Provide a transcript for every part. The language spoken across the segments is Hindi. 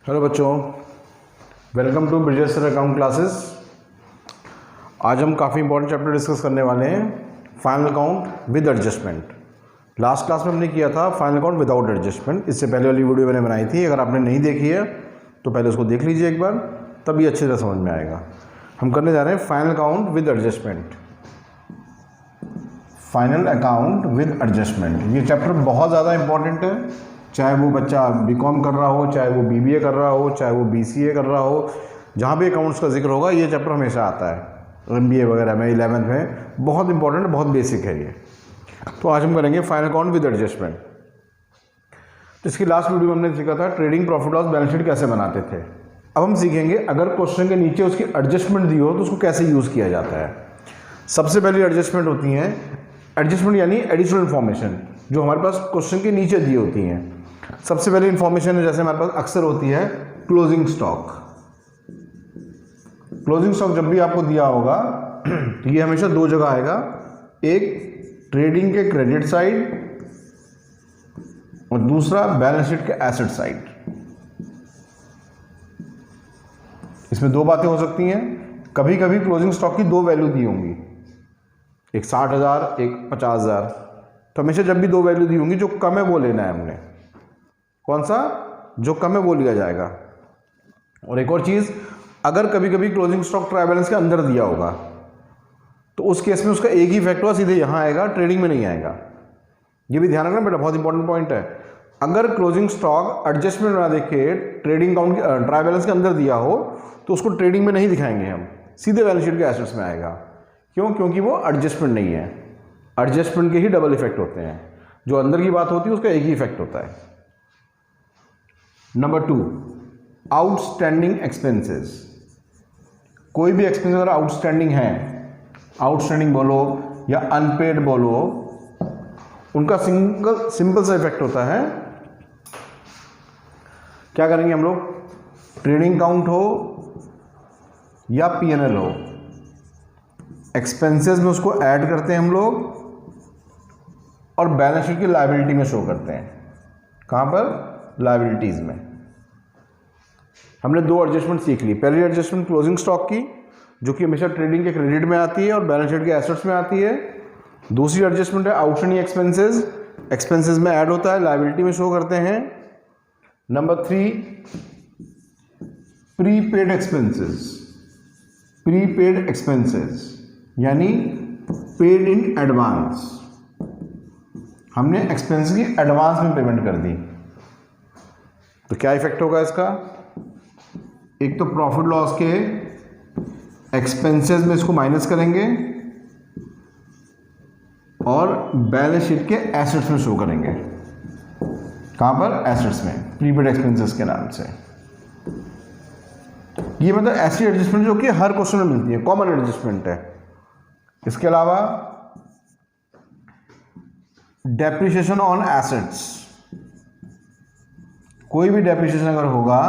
हेलो बच्चों, welcome to Brijesh sir account classes. आज हम काफ़ी इंपॉर्टेंट चैप्टर डिस्कस करने वाले हैं, final account with adjustment. Last class में हमने किया था फाइनल अकाउंट विदाउट एडजस्टमेंट। इससे पहले वाली वीडियो मैंने बनाई थी, अगर आपने नहीं देखी है तो पहले उसको देख लीजिए एक बार, तभी अच्छे से समझ में आएगा। हम करने जा रहे हैं final account with adjustment. Final account with adjustment ये चैप्टर बहुत ज़्यादा इंपॉर्टेंट है, चाहे वो बच्चा बीकॉम कर रहा हो, चाहे वो बीबीए कर रहा हो, चाहे वो बीसीए कर रहा हो। जहाँ भी अकाउंट्स का जिक्र होगा ये चैप्टर हमेशा आता है। एमबीए वगैरह में 11th में बहुत इंपॉर्टेंट, बहुत बेसिक है ये। तो आज हम करेंगे फाइनल अकाउंट विद एडजस्टमेंट। तो इसकी लास्ट वीडियो में हमने सीखा था trading profit loss balance sheet कैसे बनाते थे। अब हम सीखेंगे अगर क्वेश्चन के नीचे उसकी एडजस्टमेंट दी हो तो उसको कैसे यूज़ किया जाता है। सबसे पहली एडजस्टमेंट होती है एडजस्टमेंट यानी एडिशनल इन्फॉर्मेशन जो हमारे पास क्वेश्चन के नीचे दी होती हैं। सबसे पहले इन्फॉर्मेशन है जैसे हमारे पास अक्सर होती है क्लोजिंग स्टॉक। क्लोजिंग स्टॉक जब भी आपको दिया होगा तो ये हमेशा दो जगह आएगा, एक ट्रेडिंग के क्रेडिट साइड और दूसरा बैलेंस शीट के एसेट साइड। इसमें दो बातें हो सकती हैं, कभी कभी क्लोजिंग स्टॉक की दो वैल्यू दी होंगी, एक 60,000 एक 50,000। तो हमेशा जब भी दो वैल्यू दी होंगी जो कम है वो लेना है हमने। कौन सा? जो कम है वो लिया जाएगा। और एक और चीज़, अगर कभी कभी क्लोजिंग स्टॉक ट्रायल बैलेंस के अंदर दिया होगा तो उस केस में उसका एक ही इफेक्ट हुआ, सीधे यहाँ आएगा, ट्रेडिंग में नहीं आएगा। ये भी ध्यान रखना बेटा, बहुत इंपॉर्टेंट पॉइंट है। अगर क्लोजिंग स्टॉक एडजस्टमेंट बना देके ट्रेडिंग अकाउंट ट्रायल बैलेंस के अंदर दिया हो तो उसको ट्रेडिंग में नहीं दिखाएंगे हम, सीधे बैलेंस शीट के एसेट्स में आएगा। क्यों? क्योंकि वो एडजस्टमेंट नहीं है। एडजस्टमेंट के ही डबल इफेक्ट होते हैं, जो अंदर की बात होती है उसका एक ही इफेक्ट होता है। Number 2, outstanding expenses. कोई भी एक्सपेंस अगर आउटस्टैंडिंग है, आउटस्टैंडिंग बोलो या अनपेड बोलो, उनका सिंपल सा इफेक्ट होता है। क्या करेंगे हम लोग? ट्रेडिंग अकाउंट हो या पीएनएल हो, एक्सपेंसेस में उसको ऐड करते हैं हम लोग और बैलेंस शीट की लायबिलिटी में शो करते हैं। कहाँ पर? लायबिलिटीज में। हमने दो एडजस्टमेंट सीख ली। पहली एडजस्टमेंट क्लोजिंग स्टॉक की जो कि हमेशा ट्रेडिंग के क्रेडिट में आती है और बैलेंस शीट के एसेट्स में आती है। दूसरी एडजस्टमेंट है आउटस्टैंडिंग एक्सपेंसेस, एक्सपेंसेस में ऐड होता है, लायबिलिटी में शो करते हैं। Number 3, prepaid expenses. Prepaid expenses यानी पेड इन एडवांस। हमने एक्सपेंस की एडवांस में पेमेंट कर दी तो क्या इफेक्ट होगा इसका? एक तो प्रॉफिट लॉस के एक्सपेंसेस में इसको माइनस करेंगे और बैलेंस शीट के एसेट्स में शो करेंगे। कहां पर? एसेट्स में, प्रीपेड एक्सपेंसेस के नाम से। ये मतलब ऐसी एडजस्टमेंट जो कि हर क्वेश्चन में मिलती है, कॉमन एडजस्टमेंट है। इसके अलावा डेप्रिसिएशन ऑन एसेट्स। कोई भी डेप्रिसिएशन अगर होगा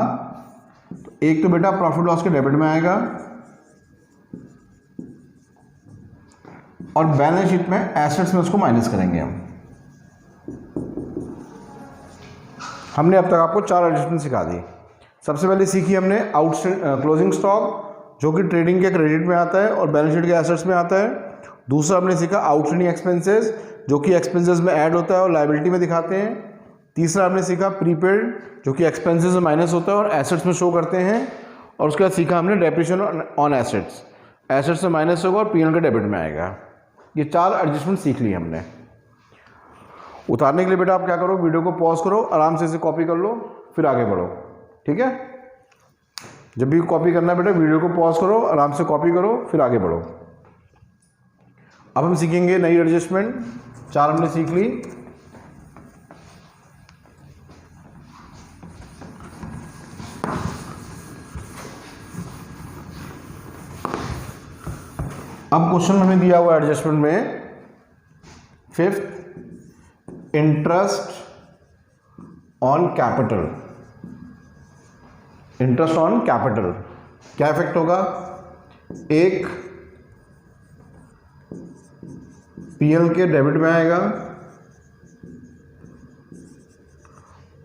तो एक तो बेटा प्रॉफिट लॉस के डेबिट में आएगा और बैलेंस शीट में एसेट्स में उसको माइनस करेंगे हम। हमने अब तक आपको 4 एडजस्टमेंट सिखा दी। सबसे पहले सीखी हमने क्लोजिंग स्टॉक जो कि ट्रेडिंग के क्रेडिट में आता है और बैलेंस शीट के एसेट्स में आता है। दूसरा हमने सीखा आउटस्टैंडिंग एक्सपेंसेस जो कि एक्सपेंसेस में ऐड होता है और लायबिलिटी में दिखाते हैं। तीसरा हमने सीखा प्रीपेड जो कि एक्सपेंसेस में माइनस होता है और एसेट्स में शो करते हैं। और उसके बाद सीखा हमने डेप्रिसिएशन ऑन एसेट्स, एसेट्स में माइनस होगा और पीएनएल के डेबिट में आएगा। ये 4 एडजस्टमेंट सीख ली हमने। उतारने के लिए बेटा आप क्या करो, वीडियो को पॉज करो, आराम से इसे कॉपी कर लो, फिर आगे बढ़ो। ठीक है? जब भी कॉपी करना है बेटा वीडियो को पॉज करो, आराम से कॉपी करो, फिर आगे बढ़ो। अब हम सीखेंगे नई एडजस्टमेंट। 4 हमने सीख ली। अब क्वेश्चन हमें दिया हुआ एडजस्टमेंट में 5th, interest on capital. Interest on capital क्या इफेक्ट होगा? एक पीएल के डेबिट में आएगा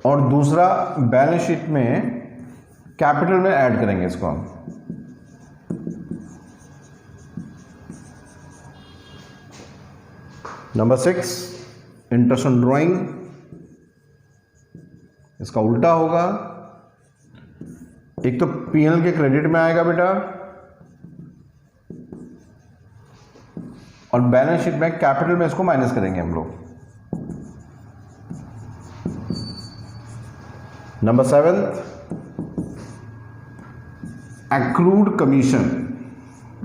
और दूसरा बैलेंस शीट में कैपिटल में ऐड करेंगे इसको हम। नंबर 6 इंटरेस्ट ऑन ड्राइंग, इसका उल्टा होगा। एक तो पीएनएल के क्रेडिट में आएगा बेटा, और बैलेंस शीट में कैपिटल में इसको माइनस करेंगे हम लोग। नंबर 7 एक्रूड कमीशन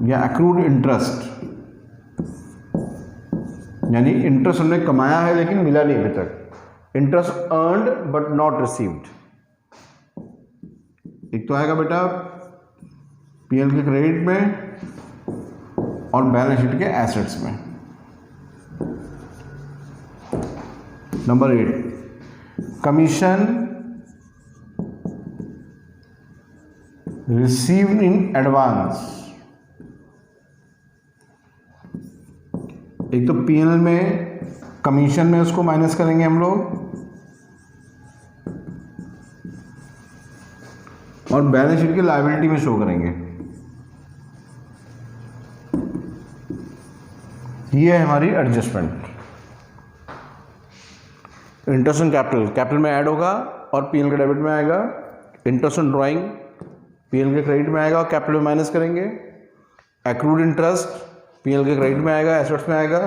या एक्रूड इंटरेस्ट, यानी इंटरेस्ट हमने कमाया है लेकिन मिला नहीं अभी तक। Interest earned but not received. एक तो आएगा बेटा पीएल के क्रेडिट में और बैलेंस शीट के एसेट्स में। Number 8 commission received in advance. एक तो पीएनएल में कमीशन में उसको माइनस करेंगे हम लोग, और बैलेंस शीट की लायबिलिटी में शो करेंगे। ये है हमारी adjustment. Interest on capital, capital में ऐड होगा और पीएनएल के डेबिट में आएगा। इंटरेस्ट ऑन ड्राइंग पीएनएल के क्रेडिट में आएगा और कैपिटल में माइनस करेंगे। एक्रूड इंटरेस्ट पीएनएल के क्रेडिट में आएगा, एसेट्स में आएगा।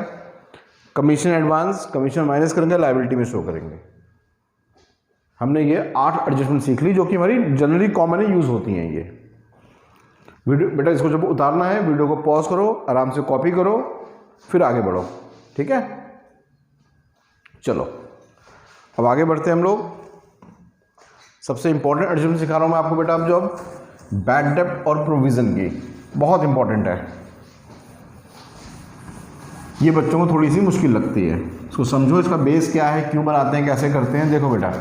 कमीशन एडवांस, कमीशन माइनस करेंगे, लायबिलिटी में शो करेंगे। हमने ये 8 एडजस्टमेंट सीख ली जो कि हमारी जनरली कॉमन यूज होती हैं। ये वीडियो बेटा इसको जब उतारना है वीडियो को पॉज करो, आराम से कॉपी करो, फिर आगे बढ़ो, ठीक है। चलो अब आगे बढ़ते हैं हम लोग। सबसे इंपॉर्टेंट एडजस्टमेंट सिखा रहा हूं मैं आपको बेटा अब, जो बैड डेब्ट और प्रोविजन की, बहुत इंपॉर्टेंट है। ये बच्चों को थोड़ी सी मुश्किल लगती है, इसको समझो, इसका बेस क्या है, क्यों बनाते हैं, कैसे करते हैं। देखो बेटा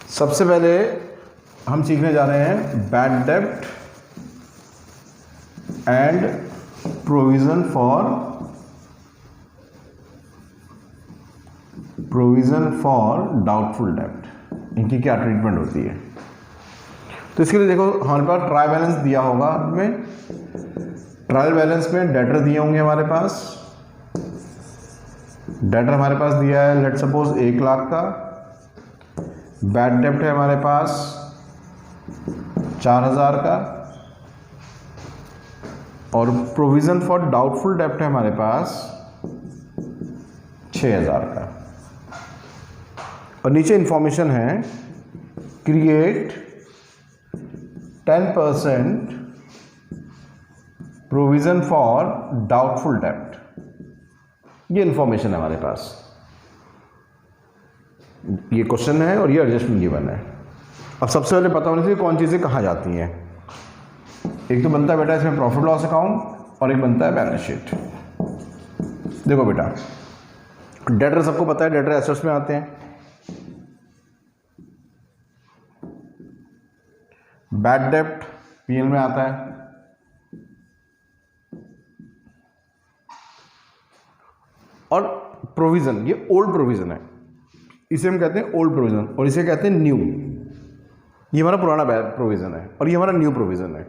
सबसे पहले हम सीखने जा रहे हैं बैड डेब्ट एंड प्रोविजन फॉर डाउटफुल डेब्ट। इनकी क्या ट्रीटमेंट होती है। तो इसके लिए देखो हमारे पास ट्रायल बैलेंस दिया होगा। में ट्रायल बैलेंस में डेटर दिए होंगे हमारे पास। डेटर हमारे पास दिया है लेट सपोज 1 लाख का। बैड डेब्ट है हमारे पास 4000 का, और प्रोविजन फॉर डाउटफुल डेब्ट है हमारे पास 6000 का। और नीचे इंफॉर्मेशन है क्रिएट 10% प्रोविजन फॉर डाउटफुल डेब्ट। ये इंफॉर्मेशन है हमारे पास, ये क्वेश्चन है और ये एडजस्टमेंट गिवन है। अब सबसे पहले पता होना चाहिए कौन चीज़ें कहाँ जाती हैं। एक तो बनता है बेटा इसमें प्रॉफिट लॉस अकाउंट और एक बनता है बैलेंस शीट। देखो बेटा डेटर सबको पता है, डेटर एसेट्स में आते हैं। बैड डेब्ट पीएल में आता है, और प्रोविजन ये ओल्ड प्रोविजन है, इसे हम कहते हैं ओल्ड प्रोविजन और इसे कहते हैं न्यू। ये हमारा पुराना प्रोविजन है और ये हमारा न्यू प्रोविजन है।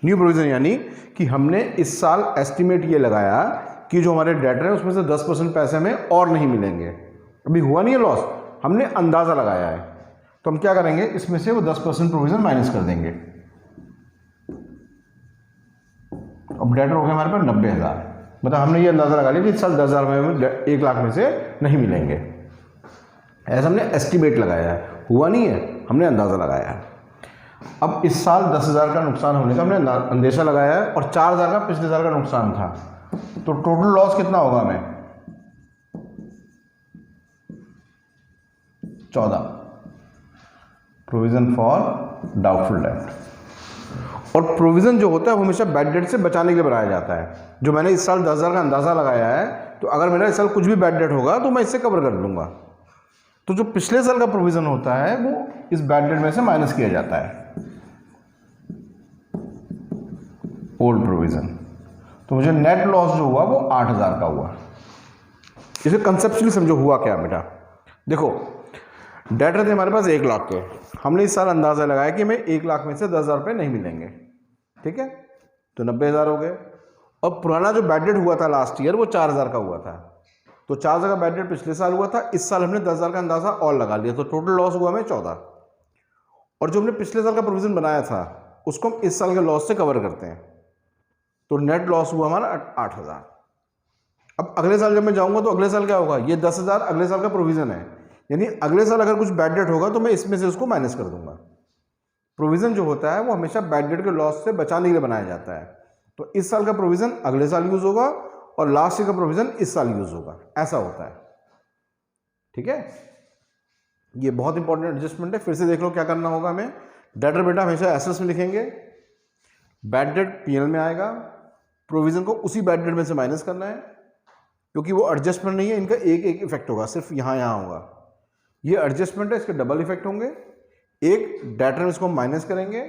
न्यू प्रोविजन यानी कि हमने इस साल एस्टिमेट ये लगाया कि जो हमारे डेटर है उसमें से 10% पैसे हमें और नहीं मिलेंगे। अभी हुआ नहीं है लॉस, हमने अंदाज़ा लगाया है, तो हम क्या करेंगे इसमें से वो 10% प्रोविजन माइनस कर देंगे। अब डेटर हो गया हमारे पास 90,000। मतलब हमने ये अंदाज़ा लगा लिया कि इस साल 10,000 में 1 लाख में से नहीं मिलेंगे, ऐसा हमने एस्टिमेट लगाया है। हुआ नहीं है, हमने अंदाज़ा लगाया है। अब इस साल 10,000 का नुकसान होने का हमने अंदेशा लगाया है और 4,000 का पिछले साल का नुकसान था, तो टोटल लॉस कितना होगा हमें 14। प्रोविजन फॉर डाउटफुल डेब्ट। और प्रोविजन जो होता है वो हमेशा बैड डेट से बचाने के लिए बनाया जाता है। जो मैंने इस साल 10,000 का अंदाज़ा लगाया है, तो अगर मेरा इस साल कुछ भी बैड डेट होगा तो मैं इससे कवर कर लूँगा। तो जो पिछले साल का प्रोविजन होता है वो इस बैड डेट में से माइनस किया जाता है, ओल्ड प्रोविजन। तो मुझे नेट लॉस जो हुआ वो 8,000 का हुआ। इसे कंसेप्चुअली समझो हुआ क्या बेटा। देखो डेटर थे हमारे पास 1 लाख के, हमने इस साल अंदाज़ा लगाया कि हमें 1 लाख में से 10,000 रुपये नहीं मिलेंगे, ठीक है, तो 90,000 हो गए। और पुराना जो बैड डेट हुआ था लास्ट ईयर वो 4,000 का हुआ था, तो 4,000 का बैड डेट पिछले साल हुआ था, इस साल हमने 10,000 का अंदाज़ा और लगा लिया, तो टोटल लॉस हुआ हमें 14। और जो हमने पिछले साल का प्रोविज़न बनाया था उसको हम इस साल के लॉस से कवर करते हैं, तो नेट लॉस हुआ हमारा 8,000। अब अगले साल जब मैं जाऊंगा तो अगले साल क्या होगा, ये 10,000 अगले साल का प्रोविज़न है, यानी अगले साल अगर कुछ बैड डेट होगा तो मैं इसमें से उसको माइनस कर दूंगा। प्रोविज़न जो होता है वो हमेशा बैड डेट के लॉस से बचाने के लिए बनाया जाता है, तो इस साल का प्रोविज़न अगले साल यूज़ होगा और लास्ट ईयर का प्रोविज़न इस साल यूज़ होगा, ऐसा होता है, ठीक है। ये बहुत इंपॉर्टेंट एडजस्टमेंट है, फिर से देख लो क्या करना होगा हमें। डेटर बेटा हमेशा एसेट्स में लिखेंगे, बैड डेट पीएल में आएगा, प्रोविज़न को उसी बैड डेट में से माइनस करना है, क्योंकि वो एडजस्टमेंट नहीं है, इनका एक एक इफेक्ट होगा, सिर्फ यहाँ होगा। ये एडजस्टमेंट है, इसके डबल इफेक्ट होंगे, एक डेटर में इसको माइनस करेंगे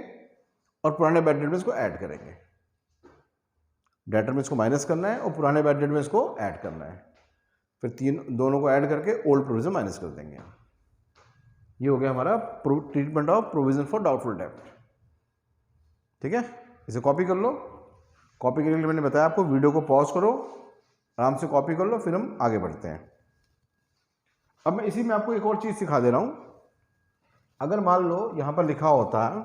और पुराने बैड डेट में इसको ऐड करेंगे। डेटर में इसको माइनस करना है और पुराने बैड डेट में इसको ऐड करना है, फिर दोनों को ऐड करके ओल्ड प्रोविज़न माइनस कर देंगे। ये हो गया हमारा treatment of provision for doubtful डेब्ट, ठीक है। इसे कॉपी कर लो, कॉपी करने के लिए मैंने बताया आपको, वीडियो को पॉज करो, आराम से कॉपी कर लो, फिर हम आगे बढ़ते हैं। अब मैं इसी में आपको एक और चीज़ सिखा दे रहा हूं। अगर मान लो यहां पर लिखा होता है,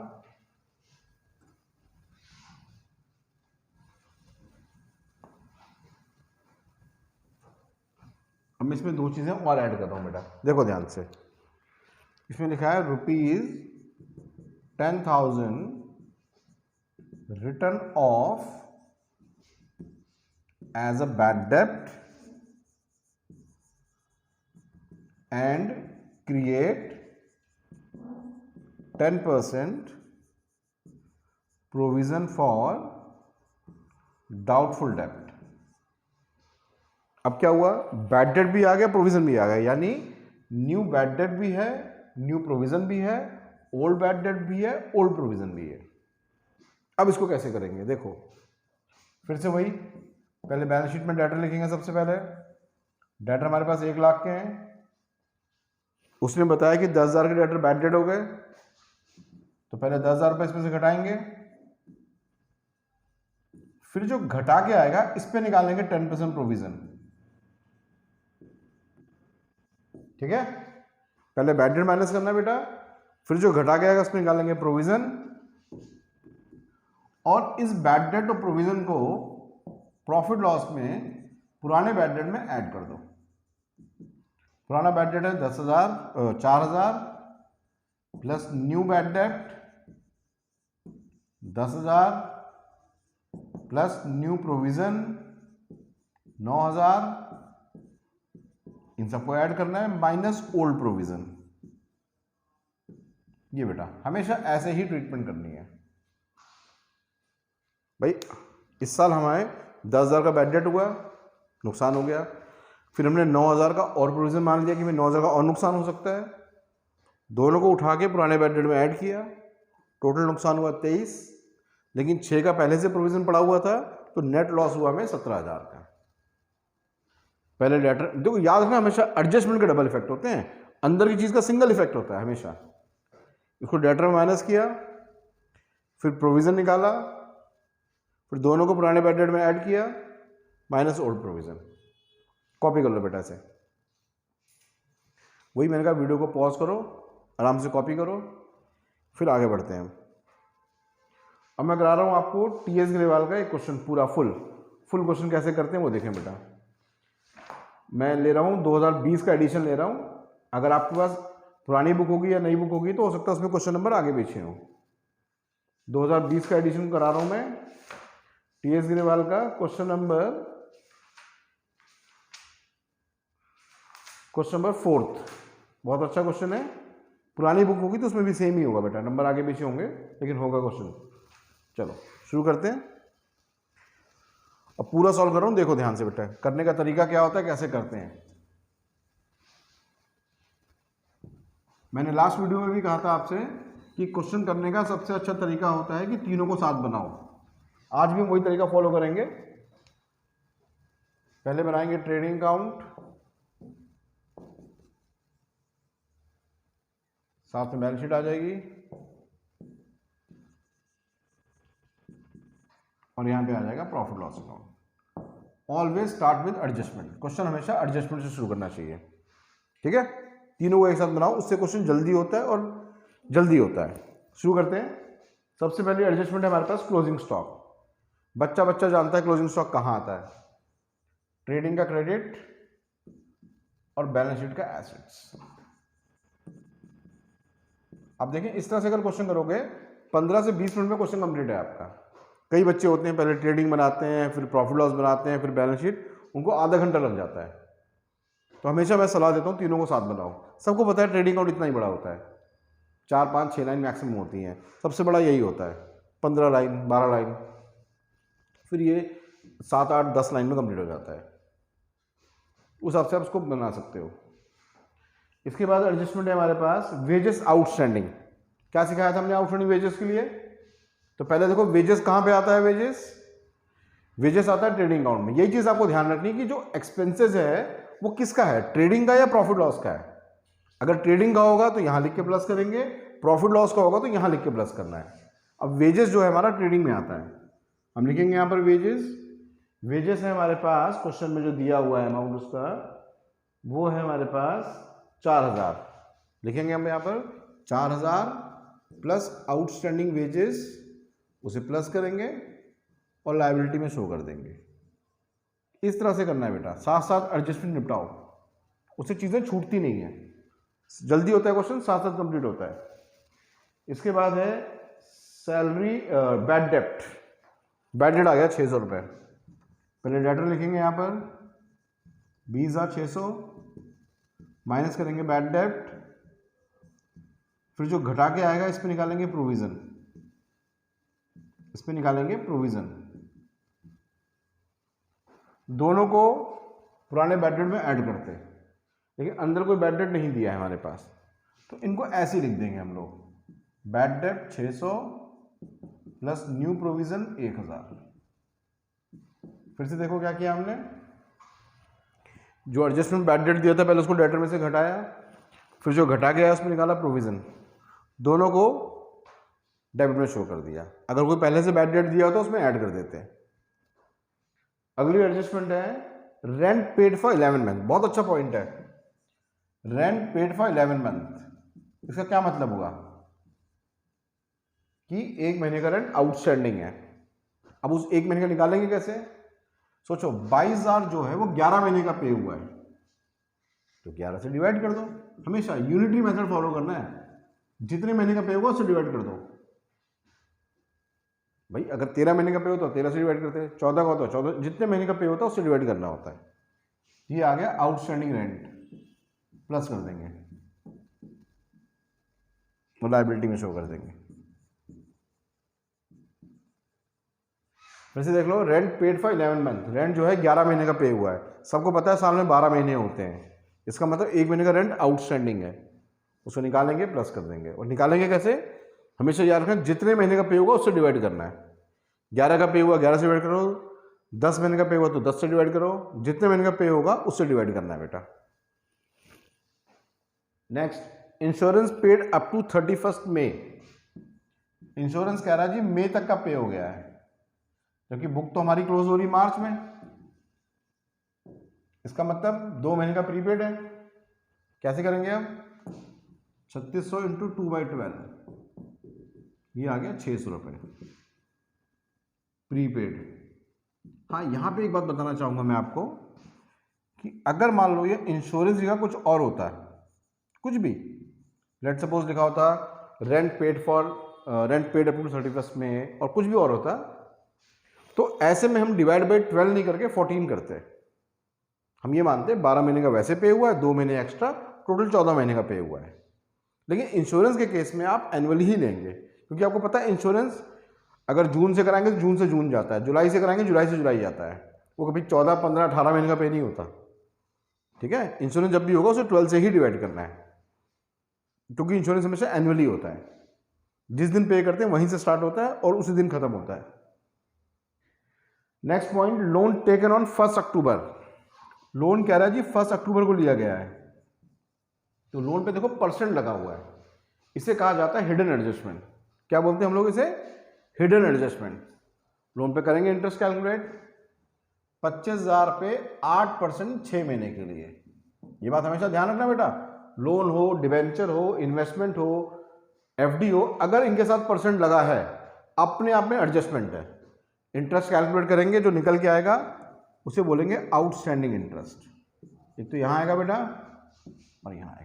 अब मैं इसमें 2 चीज़ें और ऐड कर रहा हूं बेटा, देखो ध्यान से। इसमें लिखा है ₹10,000 written off as a bad डेब्ट and create 10% provision for doubtful debt। अब क्या हुआ, बैड डेट भी आ गया, प्रोविजन भी आ गया, यानी न्यू बैड डेट भी है, न्यू प्रोविजन भी है, ओल्ड बैड डेट भी है, ओल्ड प्रोविजन भी है। अब इसको कैसे करेंगे, देखो फिर से वही, पहले बैलेंस शीट में डेटर लिखेंगे। सबसे पहले डेटर हमारे पास 1,00,000 के हैं, उसने बताया कि 10,000 के डेटर बैड डेट हो गए, तो पहले 10,000 रुपये इसमें से घटाएंगे, फिर जो घटा के आएगा इस पे निकालेंगे 10% प्रोविजन, ठीक है। पहले बैड डेट माइनस करना है बेटा, फिर जो घटा के आएगा उस पे निकालेंगे प्रोविजन, और इस बैड डेट और प्रोविजन को प्रॉफिट लॉस में पुराने बैड डेट में ऐड कर दो। पुराना बैड डेट है 4,000 plus new bad debt 10,000 plus new provision 9,000, इन सबको ऐड करना है, माइनस ओल्ड प्रोविजन। ये बेटा हमेशा ऐसे ही ट्रीटमेंट करनी है भाई। इस साल हमारे 10,000 का बैड डेट हुआ, नुकसान हो गया, फिर हमने 9,000 का और प्रोविजन मान लिया कि भाई 9,000 का और नुकसान हो सकता है, दोनों को उठा के पुराने बैड डेट में ऐड किया, टोटल नुकसान हुआ 23, लेकिन 6 का पहले से प्रोविजन पड़ा हुआ था, तो नेट लॉस हुआ हमें 17,000 का। पहले डेटर देखो, याद रखना हमेशा एडजस्टमेंट के डबल इफेक्ट होते हैं, अंदर की चीज़ का सिंगल इफेक्ट होता है हमेशा। इसको डेटर में माइनस किया, फिर प्रोविजन निकाला, फिर दोनों को पुराने बैड डेट में ऐड किया, माइनस ओल्ड प्रोविजन। कॉपी कर लो बेटा से, वही मैंने कहा, वीडियो को पॉज करो, आराम से कॉपी करो, फिर आगे बढ़ते हैं। अब मैं करा रहा हूं आपको टीएस ग्रेवाल का एक क्वेश्चन, पूरा फुल क्वेश्चन कैसे करते हैं वो देखें बेटा। मैं ले रहा हूं 2020 का एडिशन ले रहा हूं, अगर आपके पास पुरानी बुक होगी या नई बुक होगी तो हो सकता है उसमें क्वेश्चन नंबर आगे पीछे हो। 2020 का एडिशन करा रहा हूं मैं, टीएस ग्रेवाल का क्वेश्चन नंबर 4th, बहुत अच्छा क्वेश्चन है। पुरानी बुक होगी तो उसमें भी सेम ही होगा बेटा, नंबर आगे पीछे होंगे लेकिन होगा क्वेश्चन। चलो शुरू करते हैं, अब पूरा सॉल्व कर रहा हूं, देखो ध्यान से बेटा, करने का तरीका क्या होता है, कैसे करते हैं। मैंने लास्ट वीडियो में भी कहा था आपसे कि क्वेश्चन करने का सबसे अच्छा तरीका होता है कि तीनों को साथ बनाओ। आज भी हम वही तरीका फॉलो करेंगे। पहले बनाएंगे ट्रेडिंग अकाउंट, साथ में बैलेंस शीट आ जाएगी और यहाँ पे आ जाएगा profit loss account. Always start with adjustment, question हमेशा एडजस्टमेंट से शुरू करना चाहिए, ठीक है। तीनों को एक साथ बनाओ, उससे क्वेश्चन जल्दी होता है और जल्दी होता है। शुरू करते हैं। सबसे पहले एडजस्टमेंट है हमारे पास क्लोजिंग स्टॉक। बच्चा बच्चा जानता है क्लोजिंग स्टॉक कहाँ आता है, ट्रेडिंग का क्रेडिट और बैलेंस शीट का एसेट्स। आप देखें इस तरह से अगर क्वेश्चन करोगे 15 से 20 मिनट में क्वेश्चन कंप्लीट है आपका। कई बच्चे होते हैं पहले ट्रेडिंग बनाते हैं, फिर प्रॉफिट लॉस बनाते हैं, फिर बैलेंस शीट, उनको आधा घंटा लग जाता है। तो हमेशा मैं सलाह देता हूँ तीनों को साथ बनाओ। सबको पता है ट्रेडिंग अकाउंट इतना ही बड़ा होता है, 4, 5, 6 लाइन मैक्सिमम होती हैं, सबसे बड़ा यही होता है, 15 लाइन 12 लाइन, फिर ये 7, 8, 10 लाइन में कंप्लीट हो जाता है। उस हिसाब से आप उसको बना सकते हो। इसके बाद एडजस्टमेंट है हमारे पास वेजेस आउटस्टैंडिंग। क्या सिखाया था हमने आउटस्टैंडिंग वेजेस के लिए? तो पहले देखो वेजेस कहाँ पे आता है, वेजेस आता है ट्रेडिंग अकाउंट में। यही चीज़ आपको ध्यान रखनी है कि जो एक्सपेंसेस है वो किसका है, ट्रेडिंग का या प्रॉफिट लॉस का है। अगर ट्रेडिंग का होगा तो यहाँ लिख के प्लस करेंगे, प्रॉफिट लॉस का होगा तो यहाँ लिख के प्लस करना है। अब वेजेस जो है हमारा ट्रेडिंग में आता है, हम लिखेंगे यहाँ पर वेजेस है हमारे पास, क्वेश्चन में जो दिया हुआ है अमाउंट उसका वो है हमारे पास 4000। लिखेंगे हम यहाँ पर 4000 प्लस आउटस्टैंडिंग वेजेस, उसे प्लस करेंगे और लायबिलिटी में शो कर देंगे। इस तरह से करना है बेटा, साथ साथ एडजस्टमेंट निपटाओ, उससे चीज़ें छूटती नहीं है, जल्दी होता है क्वेश्चन, साथ साथ कंप्लीट होता है। इसके बाद है salary bad debt. Bad debt आ गया 600 रुपये। पहले डेटर लिखेंगे यहाँ पर 20,600 माइनस करेंगे बैड डेट, फिर जो घटा के आएगा इस पे निकालेंगे प्रोविजन, इस पे निकालेंगे प्रोविजन। दोनों को पुराने बैड डेट में ऐड करते हैं, लेकिन अंदर कोई बैड डेट नहीं दिया है हमारे पास, तो इनको ऐसे लिख देंगे हम लोग, bad debt 600 plus new provision 1000। फिर से देखो क्या किया हमने, जो एडजस्टमेंट बैड डेट दिया था पहले उसको डेटर में से घटाया, फिर जो घटा गया उसमें निकाला प्रोविजन, दोनों को डेबिट में शो कर दिया। अगर कोई पहले से बैड डेट दिया हो तो उसमें ऐड कर देते हैं। अगली एडजस्टमेंट है रेंट पेड फॉर 11 मंथ। बहुत अच्छा पॉइंट है, रेंट पेड फॉर 11 मंथ। इसका क्या मतलब हुआ कि 1 महीने का रेंट आउटस्टैंडिंग है। अब उस 1 महीने का निकालेंगे कैसे? सोचो 22,000 जो है वो 11 महीने का पे हुआ है, तो 11 से डिवाइड कर दो। हमेशा यूनिटरी मेथड फॉलो करना है, जितने महीने का पे होगा उससे डिवाइड कर दो। भाई अगर 13 महीने का पे होता है 13 से डिवाइड करते हैं, 14 का होता है 14, जितने महीने का पे होता है उससे डिवाइड करना होता है। ये आ गया आउटस्टैंडिंग रेंट, प्लस कर देंगे तो लायबिलिटी में शो कर देंगे। वैसे देख लो rent paid for 11 month, rent जो है 11 महीने का पे हुआ है। सबको पता है साल में 12 महीने होते हैं, इसका मतलब 1 महीने का रेंट आउटस्टैंडिंग है, उसको निकालेंगे प्लस कर देंगे। और निकालेंगे कैसे? हमेशा याद रखें जितने महीने का पे होगा उससे डिवाइड करना है। 11 का पे हुआ 11 से डिवाइड करो, 10 महीने का पे हुआ तो 10 से डिवाइड करो, जितने महीने का पे होगा उससे डिवाइड करना है बेटा। Next, insurance paid up to 31 May. Insurance कह रहा है जी मई तक का पे हो गया है, क्योंकि बुक तो हमारी क्लोज हो रही मार्च में, इसका मतलब 2 महीने का प्रीपेड है। कैसे करेंगे हम? 3600 इंटू 2/12, ये आ गया 600 रुपये प्रीपेड। हाँ, यहाँ पे एक बात बताना चाहूँगा मैं आपको कि अगर मान लो ये इंश्योरेंस का कुछ और होता है, कुछ भी, लेट सपोज लिखा होता रेंट पेड अप टू 31 में और कुछ भी और होता, तो ऐसे में हम डिवाइड बाई 12 नहीं करके 14 करते। हम ये मानते 12 महीने का वैसे पे हुआ है, 2 महीने एक्स्ट्रा, टोटल 14 महीने का पे हुआ है। लेकिन इंश्योरेंस के केस में आप एनुअली ही लेंगे, क्योंकि आपको पता है इंश्योरेंस अगर जून से कराएंगे तो जून से जून जाता है, जुलाई से कराएंगे जुलाई से जुलाई जाता है, वो कभी 14, 15, 18 महीने का पे नहीं होता। ठीक है, इंश्योरेंस जब भी होगा उसे 12 से ही डिवाइड करना है, क्योंकि इंश्योरेंस हमेशा एनुअली होता है। जिस दिन पे करते हैं वहीं से स्टार्ट होता है और उसी दिन खत्म होता है। Next point, loan taken on 1 October. Loan कह रहा है जी 1 अक्टूबर को लिया गया है, तो लोन पे देखो परसेंट लगा हुआ है, इसे कहा जाता है हिडन एडजस्टमेंट। क्या बोलते हैं हम लोग इसे? Hidden adjustment. लोन पे करेंगे इंटरेस्ट कैलकुलेट, 25,000 पे 8% 6 महीने के लिए। ये बात हमेशा ध्यान रखना बेटा, लोन हो, डिवेंचर हो, इन्वेस्टमेंट हो, एफडी हो, अगर इनके साथ परसेंट लगा है अपने आप में एडजस्टमेंट है। इंटरेस्ट कैलकुलेट करेंगे, जो निकल के आएगा उसे बोलेंगे आउटस्टैंडिंग इंटरेस्ट। एक तो यहां आएगा बेटा और यहां आएगा,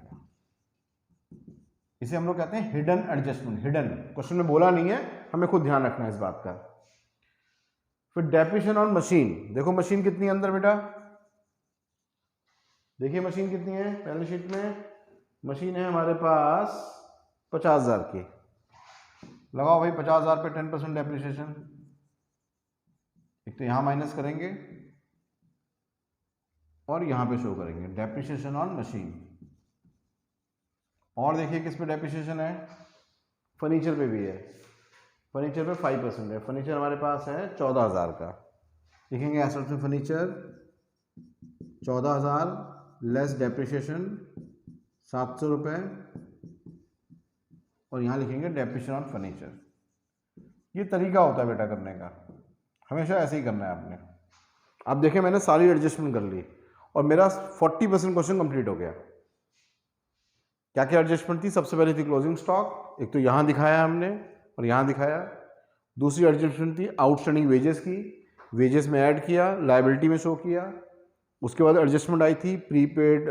इसे हम लोग कहते हैं हिडन एडजस्टमेंट। हिडन क्वेश्चन में बोला नहीं है, हमें खुद ध्यान रखना है इस बात का। फिर डेप्रिसिएशन ऑन मशीन, देखो मशीन कितनी है अंदर बेटा, देखिए मशीन कितनी है पहली शीट में। मशीन है हमारे पास 50,000 की, लगाओ भाई 50,000 पे 10% डेप्रिसिएशन। एक तो यहां माइनस करेंगे और यहां पे शो करेंगे डेप्रिसिएशन ऑन मशीन। और देखिए किस पे डेप्रिसिएशन है, फर्नीचर पे भी है। फर्नीचर पे 5% है। फर्नीचर हमारे पास है 14,000 का, लिखेंगे एसेट्स में फर्नीचर 14,000 लेस डेप्रिसिएशन 700 रुपये, और यहाँ लिखेंगे डेप्रिसिएशन ऑन फर्नीचर। ये तरीका होता है बेटा करने का, हमेशा ऐसे ही करना है आपने। अब देखिए मैंने सारी एडजस्टमेंट कर ली और मेरा 40% क्वेश्चन कंप्लीट हो गया। क्या क्या एडजस्टमेंट थी? सबसे पहले थी क्लोजिंग स्टॉक, एक तो यहाँ दिखाया हमने और यहाँ दिखाया। दूसरी एडजस्टमेंट थी आउटस्टैंडिंग वेजेस की, वेजेस में ऐड किया, लायबिलिटी में शो किया। उसके बाद एडजस्टमेंट आई थी प्रीपेड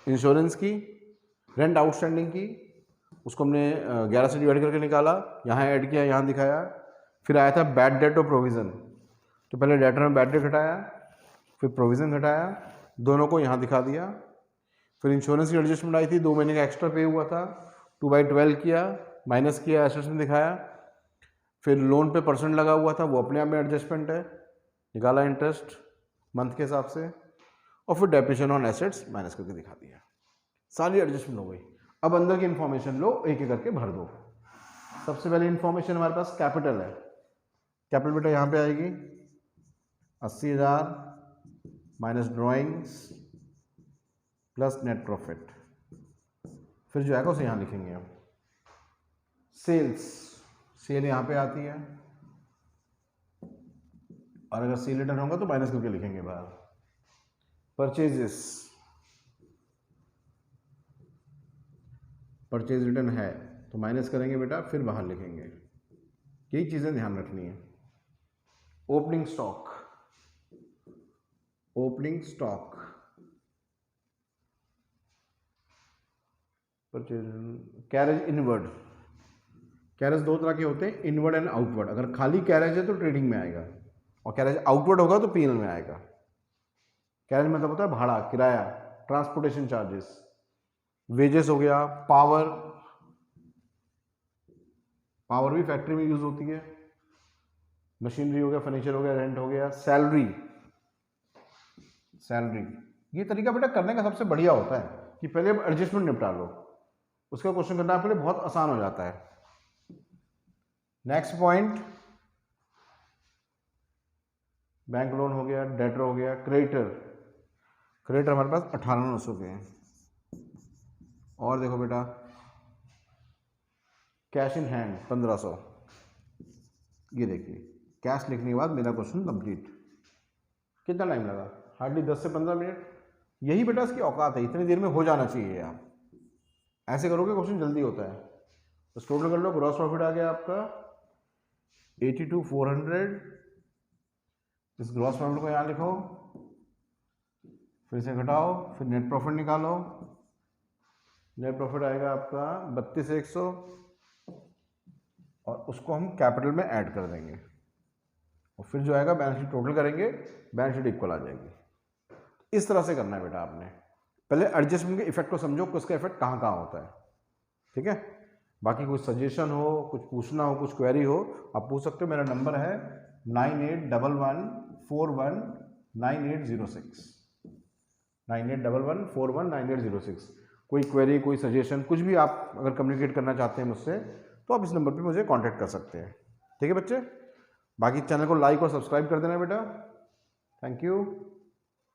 इंश्योरेंस की, रेंट आउटस्टैंडिंग की, उसको हमने 11 से डिवाइड करके निकाला, यहाँ ऐड किया, यहाँ दिखाया। फिर आया था बैड डेट और प्रोविज़न, तो पहले डेटर में बैड डेट घटाया, फिर प्रोविज़न घटाया, दोनों को यहाँ दिखा दिया। फिर इंश्योरेंस की एडजस्टमेंट आई थी, 2 महीने का एक्स्ट्रा पे हुआ था, 2/12 किया, माइनस किया, एसेट्स में दिखाया। फिर लोन पे परसेंट लगा हुआ था, वो अपने आप में एडजस्टमेंट है, निकाला इंटरेस्ट मंथ के हिसाब से, और फिर डेप्रिसिएशन ऑन एसेट्स माइनस करके दिखा दिया। सारी एडजस्टमेंट हो गई। अब अंदर की इन्फॉर्मेशन लो, एक एक करके भर दो। सबसे पहले इन्फॉर्मेशन हमारे पास कैपिटल है। कैपिटल बेटा यहाँ पे आएगी 80,000 minus drawings plus net profit. फिर जो आएगा उसे यहाँ लिखेंगे हम। सेल्स, सेल यहाँ पे आती है, और अगर सेल रिटर्न होगा तो माइनस करके लिखेंगे बाहर। परचेजेस, परचेज रिटर्न है तो माइनस करेंगे बेटा, फिर बाहर लिखेंगे। यही चीज़ें ध्यान रखनी है। Opening stock, opening stock, purchase, carriage inward. Carriage दो तरह के होते हैं, इनवर्ड एंड आउटवर्ड। अगर खाली कैरेज है तो ट्रेडिंग में आएगा, और कैरेज आउटवर्ड होगा तो पीएनएल में आएगा। कैरेज मतलब होता है भाड़ा, किराया, ट्रांसपोर्टेशन चार्जेस, वेजेस हो गया, पावर, पावर भी फैक्ट्री में यूज होती है, मशीनरी हो गया, फर्नीचर हो गया, रेंट हो गया, सैलरी, सैलरी। ये तरीका बेटा करने का सबसे बढ़िया होता है कि पहले अब एडजस्टमेंट निपटा लो, उसका क्वेश्चन करना पहले बहुत आसान हो जाता है। नेक्स्ट पॉइंट, बैंक लोन हो गया, डेटर हो गया, क्रेडिटर। क्रेडिटर हमारे पास 18,900 के हैं। और देखो बेटा कैश इन हैंड 1500। ये देखिए कैश लिखने के बाद मेरा क्वेश्चन कंप्लीट। कितना टाइम लगा? हार्डली 10 से 15 मिनट। यही बेटा इसकी औकात है, इतनी देर में हो जाना चाहिए। आप ऐसे करोगे क्वेश्चन जल्दी होता है। तो टोटल कर लो, ग्रॉस प्रॉफिट आ गया आपका 82,400। इस ग्रॉस प्रॉफिट को यहाँ लिखो, फिर से घटाओ, फिर नेट प्रॉफिट निकालो। नेट प्रॉफिट आएगा आपका 32,100, और उसको हम कैपिटल में ऐड कर देंगे, और फिर जो आएगा बैलेंस शीट टोटल करेंगे, बैलेंस शीट इक्वल आ जाएगी। इस तरह से करना है बेटा आपने। पहले एडजस्टमेंट के इफेक्ट को समझो कि उसका इफेक्ट कहाँ कहाँ होता है, ठीक है। बाकी कुछ सजेशन हो, कुछ पूछना हो, कुछ क्वेरी हो, आप पूछ सकते हो। मेरा नंबर है 9811419806, 9811419806। कोई क्वेरी, कोई सजेशन, कुछ भी आप अगर कम्युनिकेट करना चाहते हैं मुझसे, तो आप इस नंबर पे मुझे कांटेक्ट कर सकते हैं, ठीक है बच्चे। बाकी चैनल को लाइक और सब्सक्राइब कर देना बेटा। Thank you.